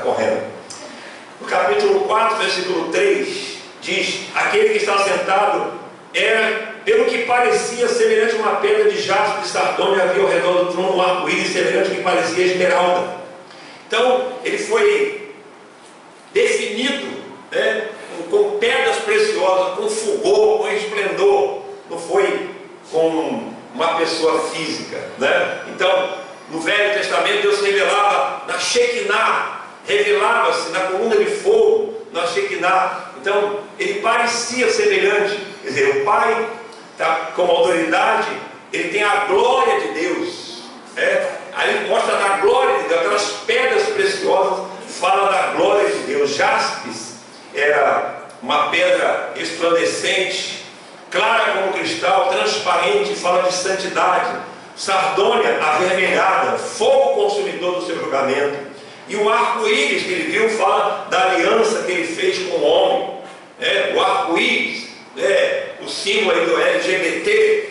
correndo. No capítulo 4, versículo 3, diz: aquele que está sentado era, pelo que parecia, semelhante a uma pedra de jaspe de sardônia, havia ao redor do trono um arco-íris semelhante ao que parecia esmeralda. Então, ele foi definido, né, com pedras preciosas, com fulgor, com esplendor. Não foi com uma pessoa física, né? Então, no Velho Testamento, Deus se revelava na Shekinah, revelava-se na coluna de fogo, na Shekinah. Então, ele parecia semelhante. Quer dizer, o Pai está como autoridade, ele tem a glória de Deus. Aí ele mostra da glória de Deus, aquelas pedras preciosas, fala da glória de Deus. Jaspis era uma pedra resplandecente, clara como cristal, transparente, fala de santidade. Sardônia avermelhada, fogo consumidor do seu julgamento. E o arco-íris que ele viu fala da aliança que ele fez com o homem. O arco-íris, o símbolo aí do LGBT,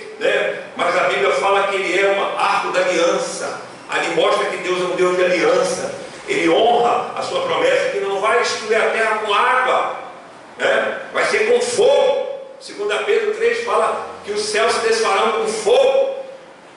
mas a Bíblia fala que ele é um arco da aliança. Ali mostra que Deus é um Deus de aliança. Ele honra a sua promessa que não vai destruir a terra com água, vai ser com fogo. 2 Pedro 3 fala que os céus se desfarão com fogo,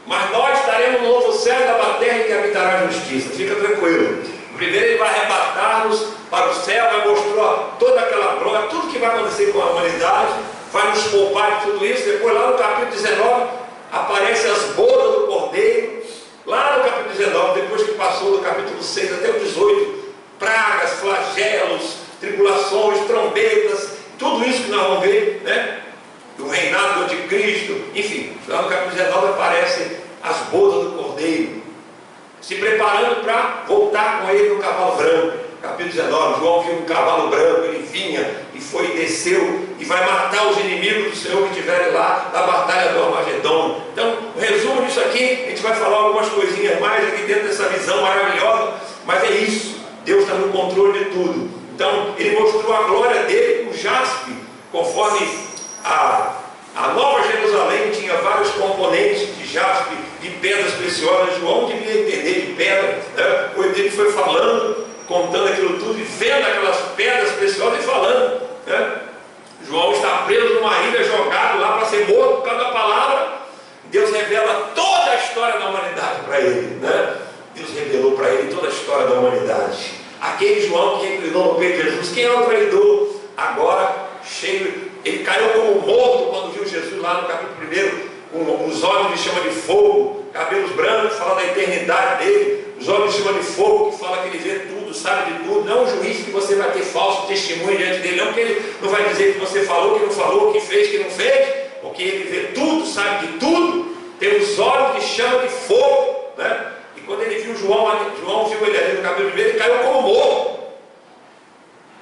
mas nós estaremos no novo céu e nova terra em que habitará a justiça. Fica tranquilo. Primeiro ele vai arrebatar-nos para o céu, vai mostrar toda aquela glória, tudo que vai acontecer com a humanidade, vai nos poupar de tudo isso. Depois, lá no capítulo 19, aparecem as bodas do Cordeiro. Lá no capítulo 19, depois que passou do capítulo 6 até o 18, pragas, flagelos, tribulações, trombetas, tudo isso que nós vamos ver, o reinado do anticristo, enfim, lá no capítulo 19 aparecem as bodas do Cordeiro, se preparando para voltar com ele no cavalo branco. Capítulo 19, João viu um cavalo branco, ele vinha e foi e desceu e vai matar os inimigos do Senhor que estiverem lá na batalha do Armagedon. Então, o resumo disso aqui, a gente vai falar algumas coisinhas mais aqui dentro dessa visão maravilhosa, mas é isso, Deus está no controle de tudo. Então, ele mostrou a glória dele com jaspe, conforme a Nova Jerusalém tinha vários componentes de jaspe, de pedras preciosas. João devia entender de pedra, o ele foi falando, contando aquilo tudo e vendo aquelas pedras preciosas e falando. João está preso numa ilha, jogado lá para ser morto por causa da palavra. Deus revela toda a história da humanidade para ele. Deus revelou para ele toda a história da humanidade. Aquele João que inclinou no peito de Jesus, quem é o traidor? Agora, cheio, ele caiu como morto quando viu Jesus lá no capítulo 1, com os olhos de chama de fogo, cabelos brancos, fala da eternidade dele, os olhos de chama de fogo, que fala que ele vê tudo, sabe de tudo. Não é um juiz que você vai ter falso testemunho diante dele, não, porque ele não vai dizer que você falou, que não falou, que fez, que não fez, porque ele vê tudo, sabe de tudo, tem os olhos de chama de fogo, E quando ele viu João viu ele ali no capítulo 1, ele caiu como morto.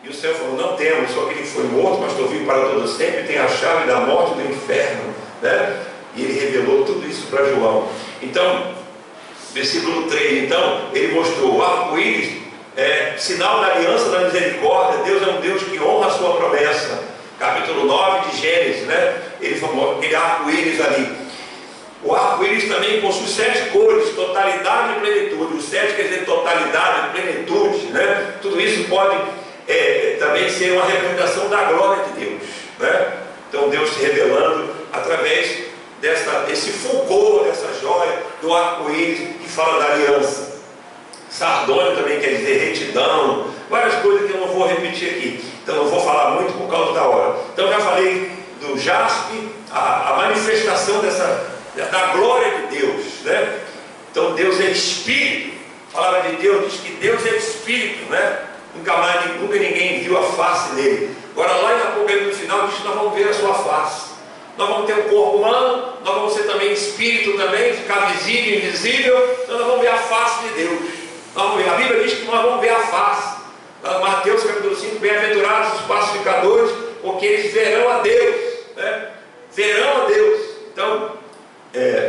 E o Senhor falou: não temos, só aquele que foi morto, mas estou vivo para todo sempre, tem a chave da morte e do inferno. E ele revelou tudo isso para João. Então, versículo 3, então, ele mostrou o arco-íris, sinal da aliança da misericórdia. Deus é um Deus que honra a sua promessa. Capítulo 9 de Gênesis, ele falou aquele arco-íris ali. O arco-íris também possui 7 cores, totalidade e plenitude. O 7 quer dizer totalidade e plenitude, Tudo isso pode também ser uma representação da glória de Deus, Então Deus se revelando através desse fulgor, dessa joia do arco-íris que fala da aliança. Sardônia também quer dizer retidão, várias coisas que eu não vou repetir aqui, então não vou falar muito por causa da hora. Então já falei do jaspe, a manifestação da glória de Deus, Então Deus é Espírito. A palavra de Deus diz que Deus é Espírito, nunca ninguém viu a face dele. Agora lá em Apocalipse no final diz que nós vamos ver a sua face. Nós vamos ter um corpo humano, nós vamos ser também espírito também, ficar visível e invisível. Então nós vamos ver a face de Deus. A Bíblia diz que nós vamos ver a face. Lá em Mateus capítulo 5, bem-aventurados os pacificadores, porque eles verão a Deus, verão a Deus. Então,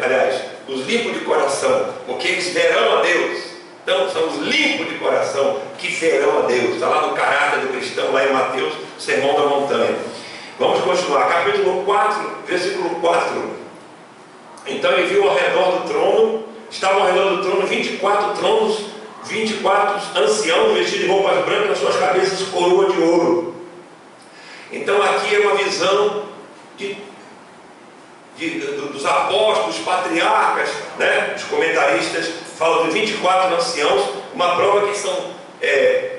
aliás, os limpos de coração, porque eles verão a Deus. Então são os limpos de coração que verão a Deus. Está lá no caráter do cristão, lá em Mateus, Sermão da Montanha. Vamos continuar, capítulo 4, versículo 4. Então ele viu ao redor do trono, estavam ao redor do trono 24 tronos 24 anciãos vestidos de roupas brancas, nas suas cabeças coroa de ouro. Então aqui é uma visão dos apóstolos, patriarcas, né? Os comentaristas falam de 24 anciãos, uma prova que são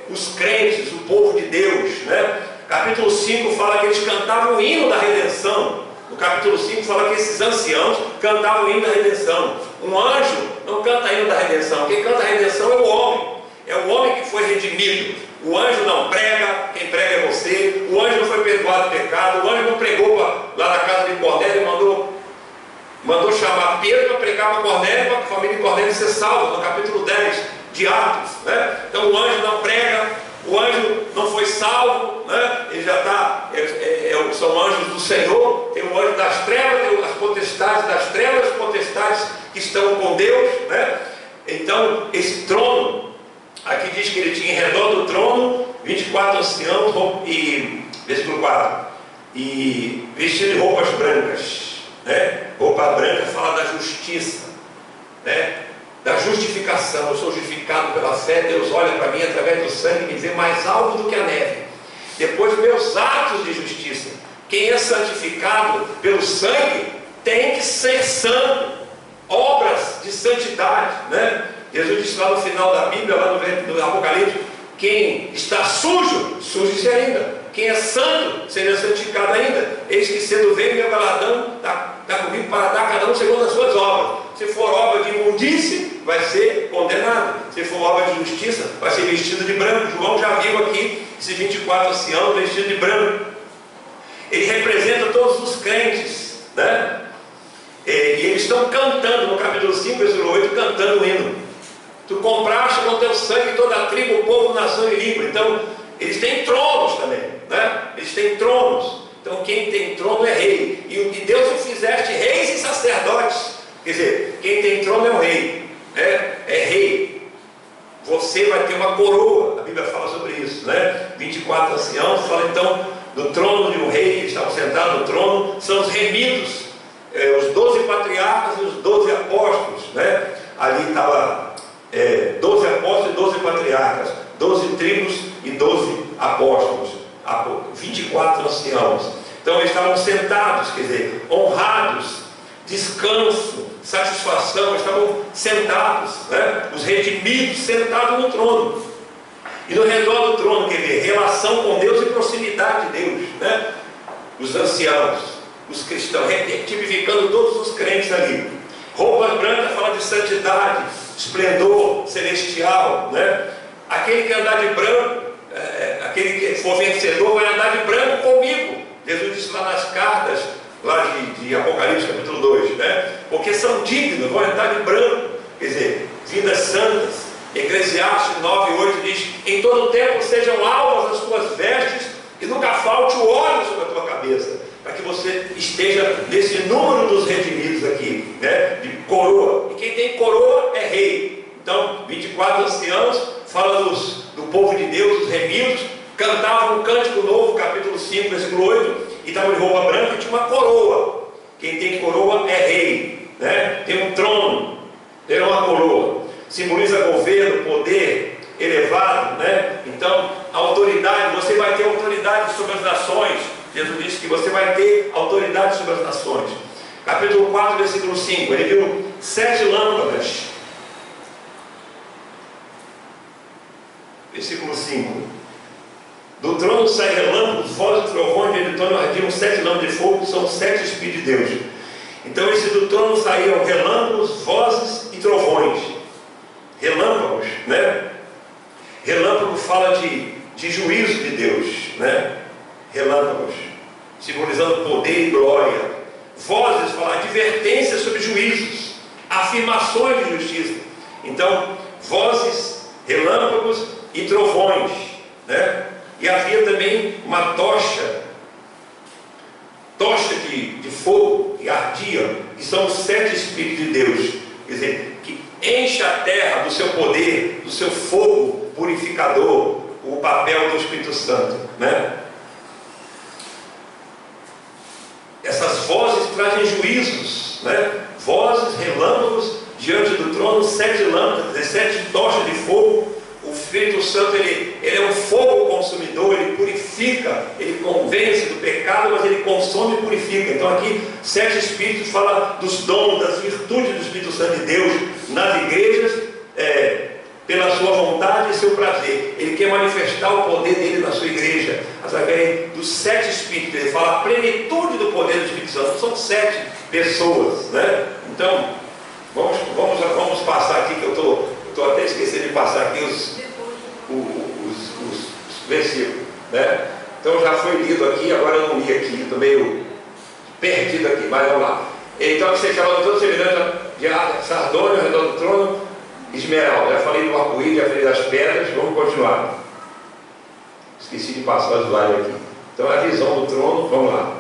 os crentes, o povo de Deus, né? Capítulo 5 fala que eles cantavam o hino da redenção. No capítulo 5 fala que esses anciãos cantavam o hino da redenção. Um anjo não canta hino da redenção. Quem canta a redenção é o homem. É o homem que foi redimido. O anjo não prega, quem prega é você. O anjo não foi perdoado do pecado. O anjo não pregou lá na casa de Cornélio, mandou chamar Pedro para pregar para Cornélio, para a família de Cornélio ser salva, no capítulo 10 de Atos, né? Então o anjo não prega, o anjo não foi salvo, né? Ele já está, são anjos do Senhor. Tem o anjo das trevas, tem as potestades das trevas, as potestades que estão com Deus, né? Então esse trono, aqui diz que ele tinha em redor do trono 24 anciãos, e versículo 4, e vestido de roupas brancas, né? Roupa branca fala da justiça, né? Da justificação. Eu sou justificado pela fé. Deus olha para mim através do sangue e me vê mais alto do que a neve. Depois, meus atos de justiça. Quem é santificado pelo sangue tem que ser santo. Obras de santidade, né? Jesus disse lá no final da Bíblia, lá no Apocalipse: quem está sujo, suje-se ainda. Quem é santo, seja santificado ainda. Eis que sendo veio meu galardão, está comigo para dar a cada um segundo as suas obras. Se for obra de imundície, vai ser condenado. Se for obra de justiça, vai ser vestido de branco. João já viu aqui esses 24 anciãos vestidos de branco. Ele representa todos os crentes, né? E eles estão cantando no capítulo 5, versículo 8, cantando o hino. Tu compraste com teu sangue toda a tribo, povo, nação e língua. Então eles têm tronos também, né? Eles têm tronos. Então quem tem trono é rei. E Deus o fizeste reis e sacerdotes. Quer dizer, quem tem trono é o rei, né? É rei. Você vai ter uma coroa. A Bíblia fala sobre isso, né? 24 anciãos fala então do trono de um rei. Eles estavam sentados no trono. São os remidos, os 12 patriarcas e os 12 apóstolos, né? Ali estava 12 apóstolos e 12 patriarcas, 12 tribos e 12 apóstolos, 24 anciãos. Então eles estavam sentados, quer dizer, honrados, descanso, satisfação, estavam sentados, né? Os redimidos sentados no trono. E no redor do trono, quer dizer, relação com Deus e proximidade de Deus, né? Os anciãos, os cristãos, tipificando todos os crentes ali. Roupa branca fala de santidade, esplendor celestial, né? Aquele que andar de branco, aquele que for vencedor vai andar de branco comigo. Jesus disse lá nas cartas lá de Apocalipse capítulo 2, né? Porque são dignos, vão andar de branco, quer dizer, vidas santas. Eclesiastes 9:8 diz: em todo tempo sejam alvas as tuas vestes e nunca falte o óleo sobre a tua cabeça, para que você esteja nesse número dos redimidos aqui, né? De coroa. E quem tem coroa é rei. Então 24 anciãos fala do povo de Deus, os remidos, cantavam um cântico novo, capítulo 5, versículo 8, e estavam de roupa branca e tinha uma coroa. Quem tem coroa é rei, né? Tem um trono, tem uma coroa, simboliza governo, poder elevado, né? Então, autoridade, você vai ter autoridade sobre as nações. Jesus disse que você vai ter autoridade sobre as nações. Capítulo 4, versículo 5, ele viu 7 lâmpadas. Versículo 5: do trono saem relâmpagos, vozes, trovões, e do trono ardiam 7 lâmpadas de fogo, que são 7 Espíritos de Deus. Então, esse do trono saíram relâmpagos, vozes e trovões. Relâmpagos, né? Relâmpago fala de juízo de Deus, né? Relâmpagos, simbolizando poder e glória. Vozes falam advertências sobre juízos, afirmações de justiça. Então, vozes, relâmpagos e trovões, né? E havia também uma tocha de fogo que ardia, que são os 7 Espíritos de Deus, quer dizer, que enche a terra do seu poder, do seu fogo purificador, o papel do Espírito Santo, né? Essas vozes trazem juízos, né? Vozes, relâmpagos, diante do trono, 7 lâmpadas, 17 tochas de fogo Espírito Santo, ele é um fogo consumidor, ele purifica, ele convence do pecado, mas ele consome e purifica. Então aqui, 7 Espíritos fala dos dons, das virtudes do Espírito Santo de Deus nas igrejas, pela sua vontade e seu prazer. Ele quer manifestar o poder dele na sua igreja, através dos 7 Espíritos. Ele fala a plenitude do poder do Espírito Santo. São 7 pessoas, né? Então, vamos passar aqui, que eu estou até esquecendo de passar aqui os versículos, né? Então já foi lido aqui, agora eu não li aqui, estou meio perdido aqui, mas vamos lá. Então você chama todo semelhante de sardônio ao redor do trono, esmeralda. Já falei do arco-íris, já falei das pedras, vamos continuar. Esqueci de passar os slide aqui. Então a visão do trono, vamos lá.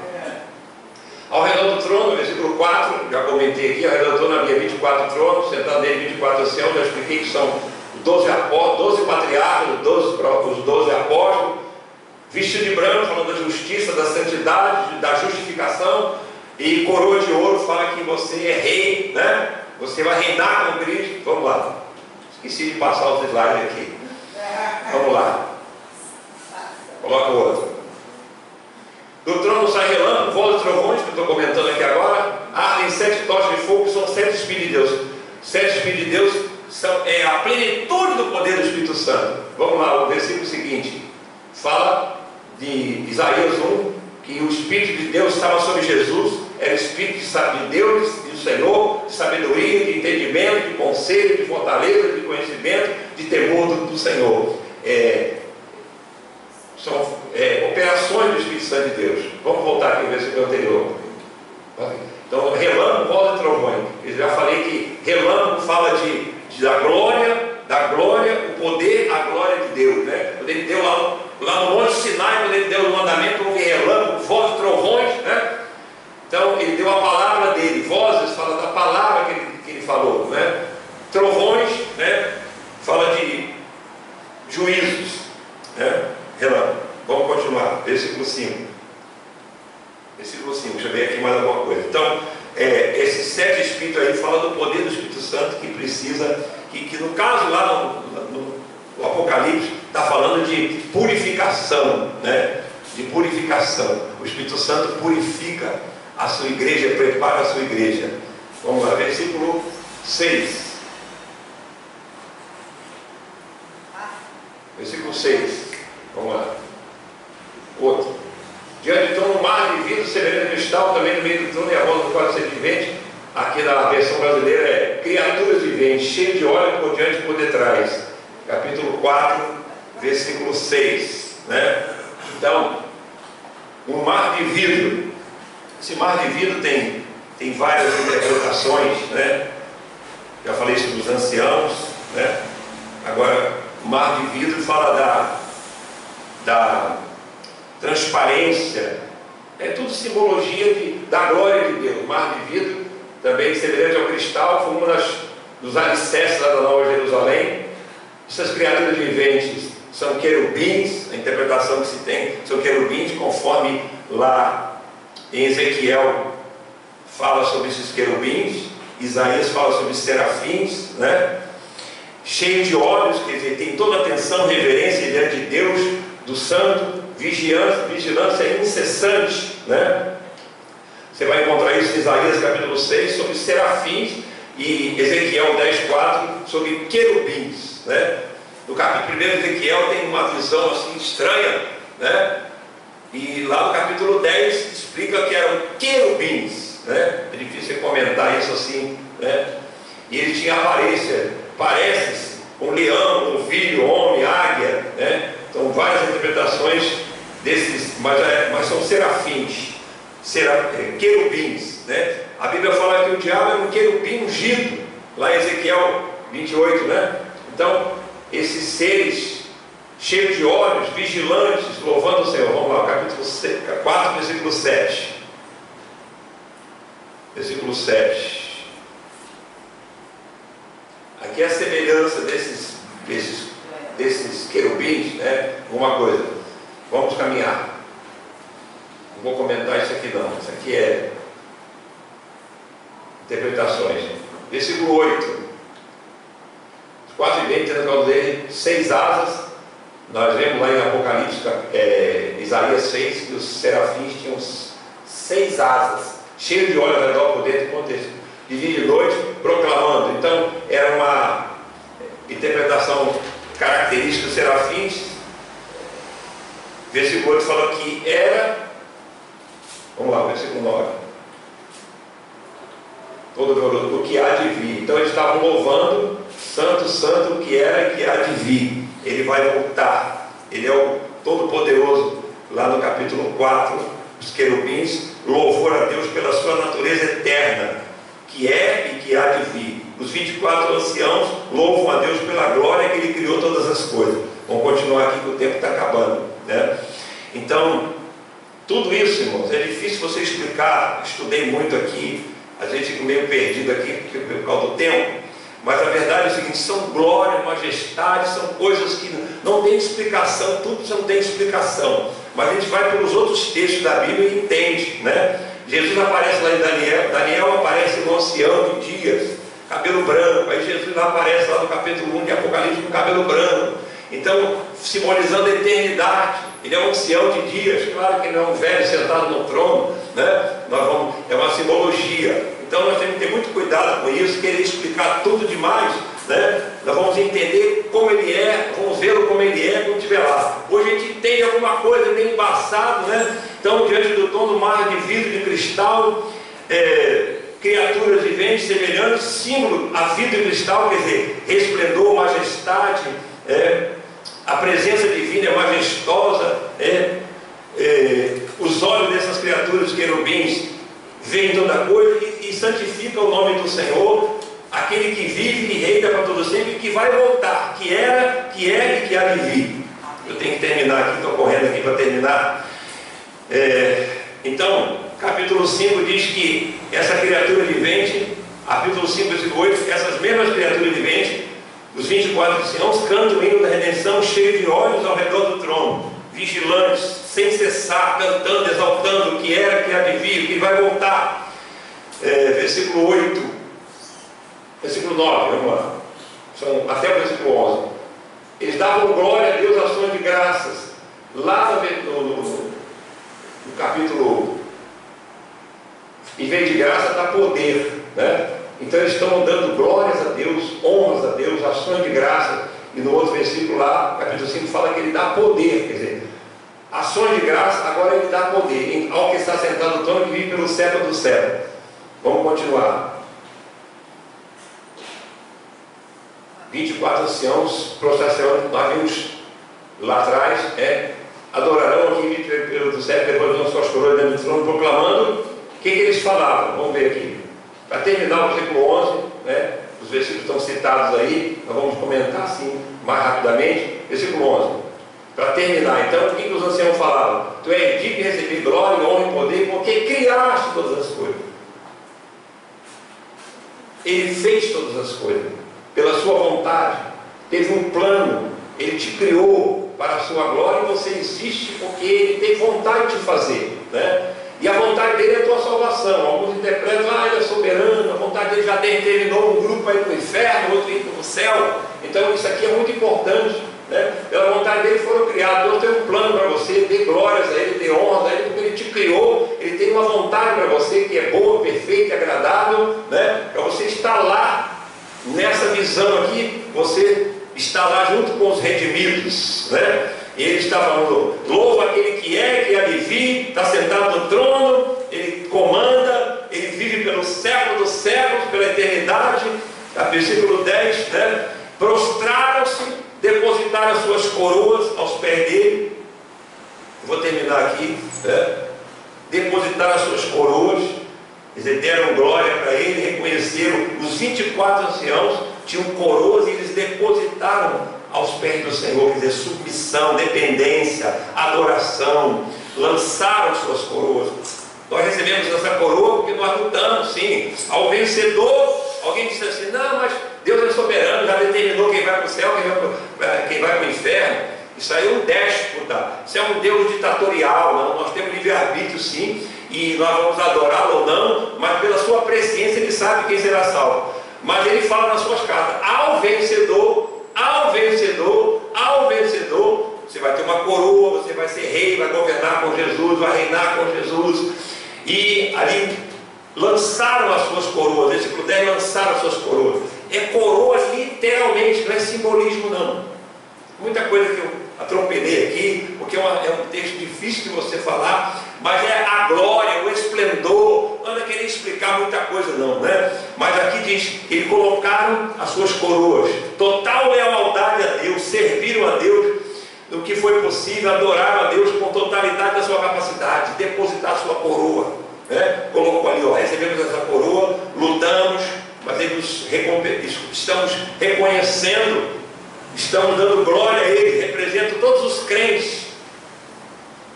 Ao redor do trono, versículo 4, já comentei aqui, ao redor do trono havia 24 tronos, sentado nele 24 anciãos, já expliquei que são 12 apóstolos, 12 patriarcas, os 12 apóstolos, vestido de branco, falando da justiça, da santidade, da justificação, e coroa de ouro fala que você é rei, né? Você vai reinar com Cristo. Vamos lá. Esqueci de passar os slides aqui. Vamos lá. Coloca o outro. Do trono sai relâmpago, voz de trovões, que eu estou comentando aqui agora. Ardem 7 tochas de fogo, que são 7 Espíritos de Deus. 7 Espíritos de Deus é a plenitude do poder do Espírito Santo. Vamos lá, o versículo seguinte. Fala de Isaías 1, que o Espírito de Deus estava sobre Jesus. Era o Espírito de Deus, do Senhor, de sabedoria, de entendimento, de conselho, de fortaleza, de conhecimento, de temor do Senhor. São operações do Espírito Santo de Deus. Vamos voltar aqui ao versículo anterior. Então, relâmpago, voz e trovões. Eu já falei que relâmpago fala da glória, o poder, a glória de Deus, né? Quando ele deu lá no Monte Sinai, quando ele deu o mandamento, houve relâmpago, voz e trovões, né? Então, ele deu a palavra dele. Vozes fala da palavra que ele falou, né? Trovões, né? Fala de juízos, né? Relâmpago. Vamos continuar. Versículo 5. Versículo 5. Deixa eu ver aqui mais alguma coisa. Então, esses 7 Espíritos aí falam do poder do Espírito Santo que precisa, que no caso lá no Apocalipse, está falando de purificação, né? De purificação. O Espírito Santo purifica a sua igreja, prepara a sua igreja. Vamos lá, versículo 6. Versículo 6. Vamos lá. Outro. Diante de trono, um mar de vidro semelhante a cristal, também no meio do trono e a voz do quadro ser vivente. Aqui na versão brasileira é criaturas viventes, cheias de óleo por diante e por detrás. Capítulo 4, versículo 6. Né? Então, um mar de vidro. Esse mar de vidro tem várias interpretações, né? Já falei sobre os anciãos, né? Agora, o mar de vidro fala da transparência, é tudo simbologia da glória de Deus. O mar de vidro, também semelhante ao cristal, foi um dos alicerces lá da Nova Jerusalém. Essas criaturas viventes são querubins, a interpretação que se tem, são querubins, conforme lá em Ezequiel fala sobre esses querubins, Isaías fala sobre serafins, né? Cheio de olhos, quer dizer, tem toda a atenção, reverência diante de Deus, do santo, vigilância incessante, né? Você vai encontrar isso em Isaías capítulo 6 sobre serafins e Ezequiel 10:4 sobre querubins, né? No capítulo 1 de Ezequiel tem uma visão assim estranha, né? E lá no capítulo 10 explica que eram querubins, né? É difícil comentar isso assim, né? E ele tinha aparência, parece um leão, um filho, homem, águia, né? Então várias interpretações desses, mas são serafins, querubins, né? A Bíblia fala que o diabo é um querubim ungido, lá em Ezequiel 28, né? Então esses seres cheios de olhos, vigilantes, louvando o Senhor. Vamos lá, capítulo 4, versículo 7. Versículo 7. Aqui é a semelhança desses querubins, né? Uma coisa. Vamos caminhar. Não vou comentar isso aqui não. Isso aqui é interpretações. Versículo 8. 4:20, tendo causa dele 6 asas. Nós vemos lá em Apocalipse, Isaías 6, que os serafins tinham 6 asas, cheios de óleo ao redor por dentro, contexto de dia e de noite, proclamando. Então, era uma interpretação característica dos serafins. Versículo 8 fala que era, vamos lá, versículo 9, todo o que há de vir. Então eles estavam louvando, santo, santo, o que era e que há de vir. Ele vai voltar, ele é o Todo-Poderoso. Lá no capítulo 4, os querubins, louvor a Deus pela sua natureza eterna, que é e que há de vir. Os 24 anciãos louvam a Deus pela glória que Ele criou todas as coisas. Vamos continuar aqui que o tempo está acabando, né? Então, tudo isso, irmãos, é difícil você explicar. Estudei muito aqui, a gente fica meio perdido aqui por causa do tempo. Mas a verdade é o seguinte: são glória, majestade, são coisas que não tem explicação, tudo não tem explicação. Mas a gente vai pelos outros textos da Bíblia e entende, né? Jesus aparece lá em Daniel aparece no ancião de dias, cabelo branco. Aí Jesus aparece lá no capítulo 1 de Apocalipse com cabelo branco. Então, simbolizando a eternidade. Ele é um ancião de dias, claro que não é um velho sentado no trono, né? É uma simbologia. Então nós temos que ter muito cuidado com isso, querer explicar tudo demais, né? Nós vamos entender como ele é, vamos vê-lo como ele é quando estiver lá. Hoje a gente entende alguma coisa meio embaçado, né? Então, diante do tom do mar de vidro de cristal, criaturas viventes semelhantes, símbolo a vidro de cristal, quer dizer, resplendor, majestade, a presença divina é majestosa, os olhos dessas criaturas querubins veem toda coisa e santificam o nome do Senhor, aquele que vive e reina para todo sempre, que vai voltar, que era, que é e que há de vir. Eu tenho que terminar aqui, estou correndo aqui para terminar. Então, capítulo 5 diz que essa criatura vivente, capítulo 5, versículo 8, essas mesmas criaturas viventes, os 24 anciãos, cantam o hino da redenção, cheio de olhos ao redor do trono, vigilantes, sem cessar, cantando, exaltando o que era, que há de vir, o que vai voltar. Versículo 8, versículo 9, vamos lá, até o versículo 11. Eles davam glória a Deus, ações de graças. Lá no capítulo, em vez de graça, dá poder, né? Então eles estão dando glórias a Deus, honras a Deus, ações de graça. E no outro versículo lá, capítulo 5, fala que ele dá poder, quer dizer, ações de graça, agora ele dá poder ao que está sentado no trono, que vive pelo século do século. Vamos continuar. 24 anciãos processionando, nós vimos lá atrás, adorarão aqui pelo século, depois suas coroas dentro do trono, proclamando. O que eles falavam? Vamos ver aqui. Para terminar o versículo 11, né? Os versículos estão citados aí, nós vamos comentar assim mais rapidamente. Versículo 11. Para terminar, então, o que os anciãos falavam? Tu és digno de receber glória, honra e poder, porque criaste todas as coisas. Ele fez todas as coisas pela sua vontade, teve um plano, ele te criou para a sua glória e você existe porque ele tem vontade de fazer, né? E a vontade dele é a tua salvação. Alguns interpretam, ele é soberano, a vontade dele já determinou um grupo para ir para o inferno, outro ir para o céu. Então isso aqui é muito importante, né? Pela vontade dele foram criados. Deus tem um plano para você, dê glórias a ele, dê honras a ele, porque ele te criou, ele tem uma vontade para você que é boa, perfeita, agradável, né? Para você estar lá, nessa visão aqui, você está lá junto com os redimidos, né? E ele está falando, louva aquele que é, que há de vir, está sentado no trono, ele comanda, ele vive pelo século dos séculos, pela eternidade. Versículo 10, né? Prostraram-se, depositaram as suas coroas aos pés dele. Vou terminar aqui, né? Depositaram as suas coroas, eles deram glória para ele, reconheceram. Os 24 anciãos tinham coroas e eles depositaram aos pés do Senhor, quer dizer, submissão, dependência, adoração, lançaram suas coroas. Nós recebemos essa coroa porque nós lutamos, sim. Ao vencedor, alguém disse assim, não, mas Deus é soberano, já determinou quem vai para o céu, quem vai para o inferno. Isso aí é um déspota, isso é um Deus ditatorial, não. Nós temos livre-arbítrio, sim, e nós vamos adorá-lo ou não, mas pela sua presciência ele sabe quem será salvo. Mas ele fala nas suas cartas, ao vencedor ao vencedor, você vai ter uma coroa, você vai ser rei, vai governar com Jesus, vai reinar com Jesus. E ali lançaram as suas coroas, versículo 10, lançaram as suas coroas. É coroa literalmente, não é simbolismo não. Muita coisa que eu atropelei aqui, porque é um texto difícil de você falar, mas é a glória, o esplendor, não anda querer explicar muita coisa não, né? Mas aqui diz que eles colocaram as suas coroas, total lealdade a Deus, serviram a Deus no que foi possível, adoraram a Deus com totalidade da sua capacidade, depositar a sua coroa, né? Colocou ali, ó, recebemos essa coroa, lutamos, mas estamos reconhecendo, estamos dando glória a Ele, representa todos os crentes.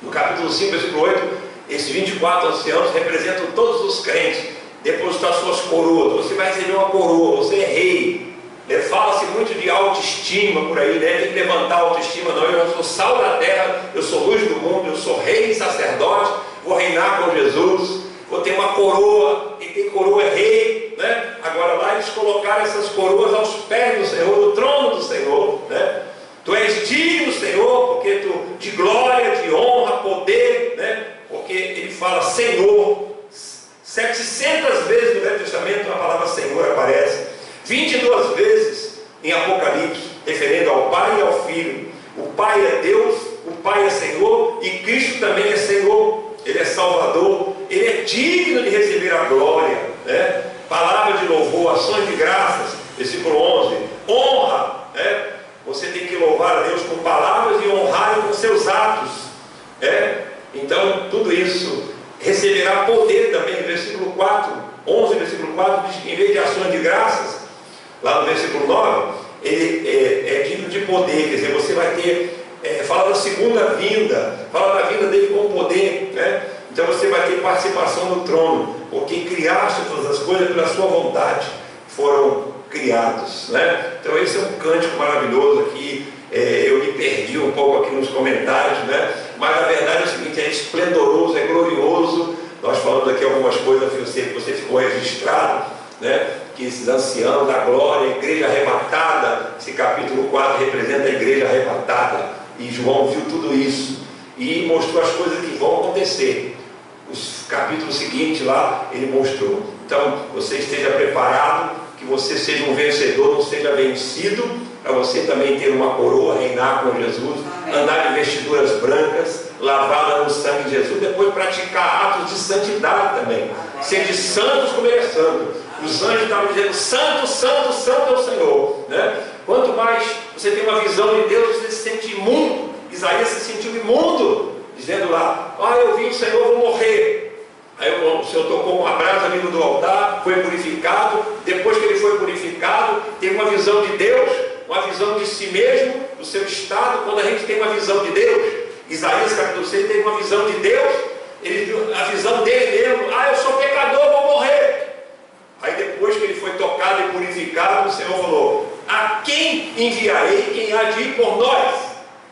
No capítulo 5, versículo 8, esses 24 anciãos representam todos os crentes. Depositar suas coroas, você vai receber uma coroa, você é rei. Fala-se muito de autoestima por aí, né? Tem que levantar a autoestima. Não, eu sou sal da terra, eu sou luz do mundo, eu sou rei e sacerdote, vou reinar com Jesus, vou ter uma coroa, e tem coroa é rei, né? Agora lá eles colocaram essas coroas aos pés do Senhor, no trono do Senhor, né? Tu és digno, Senhor, porque tu de glória, de honra, poder, né? Porque ele fala Senhor, 700 vezes no Velho Testamento a palavra Senhor aparece, 22 vezes em Apocalipse, referindo ao Pai e ao Filho. O Pai é Deus, o Pai é Senhor, e Cristo também é Senhor, Ele é Salvador, Ele é digno de receber a glória, né? Palavra de louvor, ações de graças, versículo 11, honra, né? Você tem que louvar a Deus com palavras e honrar com seus atos, então tudo isso receberá poder também. Versículo 4, 11, versículo 4 diz que em vez de ações de graças, lá no versículo 9, ele é digno de poder, quer dizer, você vai ter, fala da segunda vinda, fala da vinda dele com poder, né? Então você vai ter participação no trono, porque criaste todas as coisas pela sua vontade, foram criados, né? Então esse é um cântico maravilhoso aqui. Eu me perdi um pouco aqui nos comentários, né? Mas a verdade é o seguinte, é esplendoroso, é glorioso. Nós falamos aqui algumas coisas que você ficou registrado, né? Que esses anciãos da glória, a igreja arrebatada, esse capítulo 4 representa a igreja arrebatada, e João viu tudo isso e mostrou as coisas que vão acontecer. Os capítulos seguintes lá ele mostrou. Então você esteja preparado, que você seja um vencedor, não seja vencido, para você também ter uma coroa, reinar com Jesus, andar de vestiduras brancas, lavada no sangue de Jesus, depois praticar atos de santidade também, ser de santos como Ele é santo. Os anjos estavam dizendo santo, santo, santo é o Senhor, né? Quanto mais você tem uma visão de Deus, você se sente imundo. Isaías se sentiu imundo, dizendo lá, eu vi o Senhor, vou morrer. Aí o Senhor tocou uma brasa vindo do altar, foi purificado. Depois que ele foi purificado, teve uma visão de Deus, uma visão de si mesmo, do seu estado. Quando a gente tem uma visão de Deus, Isaías capítulo 6 teve uma visão de Deus, ele viu a visão dele mesmo, eu sou pecador, vou morrer. Aí depois que ele foi tocado e purificado, o Senhor falou, a quem enviarei, quem há de ir por nós?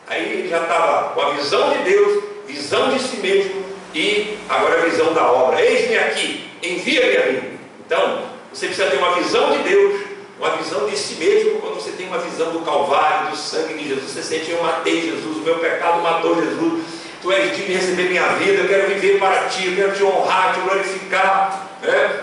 Aí ele já estava com a visão de Deus, visão de si mesmo, e agora a visão da obra. Eis-me aqui, envia-me a mim. Então, você precisa ter uma visão de Deus, uma visão de si mesmo. Quando você tem uma visão do Calvário, do sangue de Jesus, você sente, eu matei Jesus, o meu pecado matou Jesus, tu és digno de receber minha vida, eu quero viver para ti, eu quero te honrar, te glorificar, né?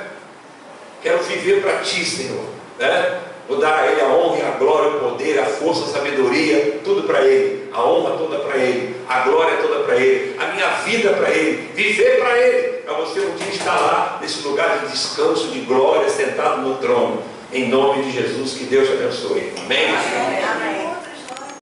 Quero viver para ti, Senhor, né? Vou dar a Ele a honra, a glória, o poder, a força, a sabedoria, tudo para Ele, a honra toda para Ele, a glória toda para Ele, a minha vida para Ele, viver para Ele, para você um dia estar lá, nesse lugar de descanso, de glória, sentado no trono, em nome de Jesus. Que Deus te abençoe, amém? Amém.